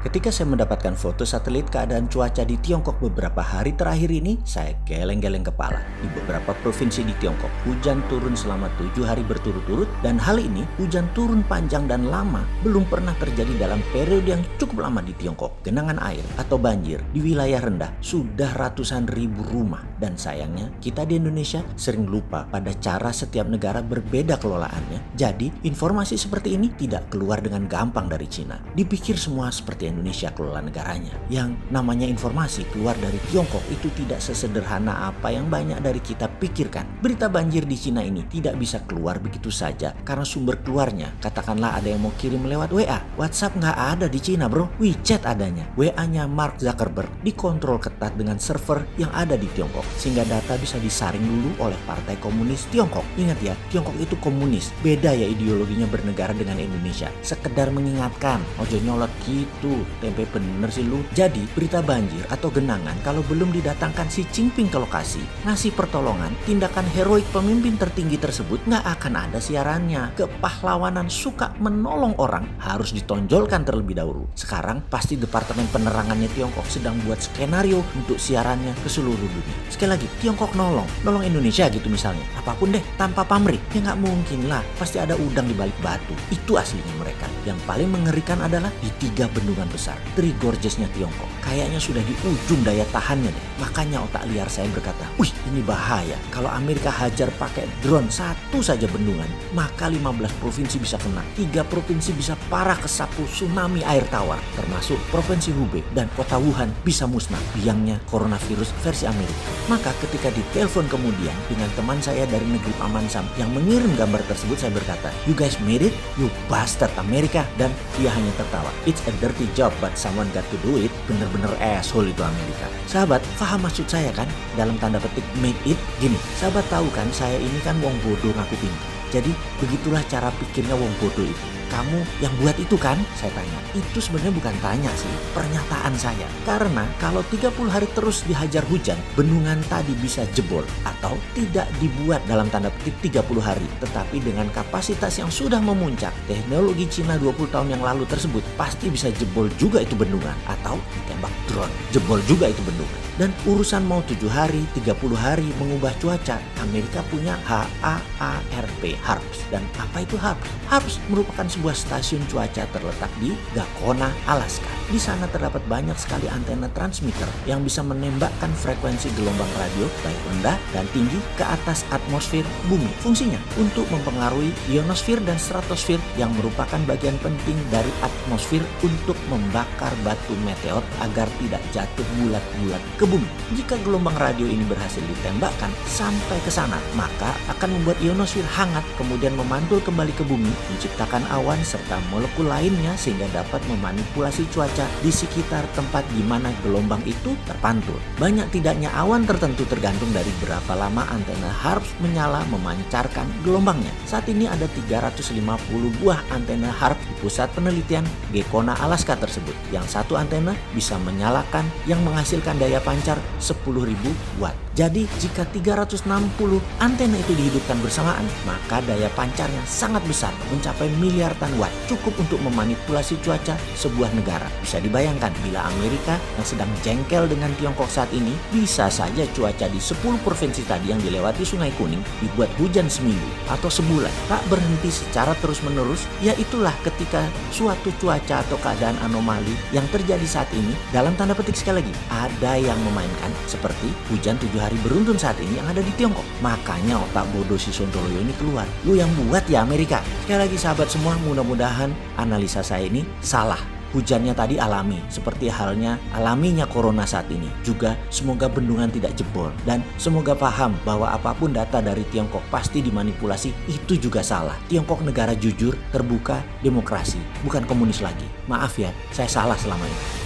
Ketika saya mendapatkan foto satelit keadaan cuaca di Tiongkok beberapa hari terakhir ini, saya geleng-geleng kepala. Di beberapa provinsi di Tiongkok, hujan turun selama 7 hari berturut-turut, dan hal ini, hujan turun panjang dan lama, belum pernah terjadi dalam periode yang cukup lama di Tiongkok. Genangan air atau banjir di wilayah rendah sudah ratusan ribu rumah, dan sayangnya kita di Indonesia sering lupa pada cara setiap negara berbeda kelolaannya. Jadi, informasi seperti ini tidak keluar dengan gampang dari Cina. Dipikir semua seperti Indonesia kelola negaranya. Yang namanya informasi keluar dari Tiongkok itu tidak sesederhana apa yang banyak dari kita pikirkan. Berita banjir di Cina ini tidak bisa keluar begitu saja karena sumber keluarnya. Katakanlah ada yang mau kirim lewat WA. WhatsApp nggak ada di Cina bro, WeChat adanya. WA-nya Mark Zuckerberg dikontrol ketat dengan server yang ada di Tiongkok. Sehingga data bisa disaring dulu oleh Partai Komunis Tiongkok. Ingat ya, Tiongkok itu komunis. Beda ya ideologinya bernegara dengan Indonesia. Sekedar mengingatkan, ojo nyolot gitu. Tempe bener sih lu. Jadi berita banjir atau genangan kalau belum didatangkan Xi Jinping ke lokasi, ngasih pertolongan, tindakan heroik pemimpin tertinggi tersebut nggak akan ada siarannya. Kepahlawanan suka menolong orang harus ditonjolkan terlebih dahulu. Sekarang pasti Departemen Penerangannya Tiongkok sedang buat skenario untuk siarannya ke seluruh dunia. Sekali lagi, Tiongkok nolong Indonesia gitu misalnya. Apapun deh, tanpa pamrih. Ya nggak mungkin lah, pasti ada udang di balik batu. Itu aslinya mereka. Yang paling mengerikan adalah di 3 bendungan besar, Three Gorges-nya Tiongkok. Kayaknya sudah di ujung daya tahannya deh. Makanya otak liar saya berkata, wih ini bahaya. Kalau Amerika hajar pakai drone satu saja bendungan, maka 15 provinsi bisa kena. 3 provinsi bisa parah kesapu tsunami air tawar. Termasuk Provinsi Hubei dan kota Wuhan bisa musnah. Biangnya coronavirus versi Amerika. Maka ketika ditelepon kemudian dengan teman saya dari negeri Paman Sam yang mengirim gambar tersebut, saya berkata, you guys made it? You bastard Amerika. Dan dia hanya tertawa. It's a dirty job but someone got to do it. Bener-bener asshole itu Amerika. Sahabat, paham maksud saya kan? Dalam tanda petik made it. Gini, sahabat tahu kan saya ini kan wong bodoh ngaku pintar. Jadi begitulah cara pikirnya wong bodoh itu. Kamu yang buat itu kan? Saya tanya. Itu sebenarnya bukan tanya sih, pernyataan saya. Karena kalau 30 hari terus dihajar hujan, bendungan tadi bisa jebol atau tidak dibuat dalam tanda petik 30 hari. Tetapi dengan kapasitas yang sudah memuncak, teknologi Cina 20 tahun yang lalu tersebut pasti bisa jebol juga itu bendungan. Atau ditembak drone, jebol juga itu bendungan. Dan urusan mau 7 hari, 30 hari mengubah cuaca, Amerika punya HAARP. Dan apa itu HARP? HARP merupakan sebuah stasiun cuaca terletak di Gakona, Alaska. Di sana terdapat banyak sekali antena transmitter yang bisa menembakkan frekuensi gelombang radio baik rendah dan tinggi ke atas atmosfer bumi. Fungsinya untuk mempengaruhi ionosfer dan stratosfer yang merupakan bagian penting dari atmosfer untuk membakar batu meteor agar tidak jatuh bulat-bulat ke bumi. Jika gelombang radio ini berhasil ditembakkan sampai ke sana, maka akan membuat ionosfer hangat kemudian memantul kembali ke bumi, menciptakan awan serta molekul lainnya sehingga dapat memanipulasi cuaca di sekitar tempat di mana gelombang itu terpantul. Banyak tidaknya awan tertentu tergantung dari berapa lama antena HARP menyala memancarkan gelombangnya. Saat ini ada 350 buah antena HARP di pusat penelitian Gakona, Alaska tersebut. Yang satu antena bisa menyalakan yang menghasilkan daya pancar 10.000 watt. Jadi jika 360 antena itu dihidupkan bersamaan, maka daya pancarnya sangat besar, mencapai miliaran watt, cukup untuk memanipulasi cuaca sebuah negara. Bisa dibayangkan bila Amerika yang sedang jengkel dengan Tiongkok saat ini, bisa saja cuaca di 10 provinsi tadi yang dilewati Sungai Kuning dibuat hujan seminggu atau sebulan, tak berhenti secara terus-menerus. Ya itulah ketika suatu cuaca atau keadaan anomali yang terjadi saat ini, dalam tanda petik sekali lagi, ada yang memainkan seperti hujan 7 hari beruntun saat ini yang ada di Tiongkok. Makanya otak bodoh si Sontoloyo ini keluar. Lu yang buat ya Amerika. Sekali lagi sahabat semua, mudah-mudahan analisa saya ini salah. Hujannya tadi alami, seperti halnya alaminya corona saat ini. Juga semoga bendungan tidak jebol. Dan semoga paham bahwa apapun data dari Tiongkok pasti dimanipulasi, itu juga salah. Tiongkok negara jujur, terbuka, demokrasi, bukan komunis lagi. Maaf ya, saya salah selama ini.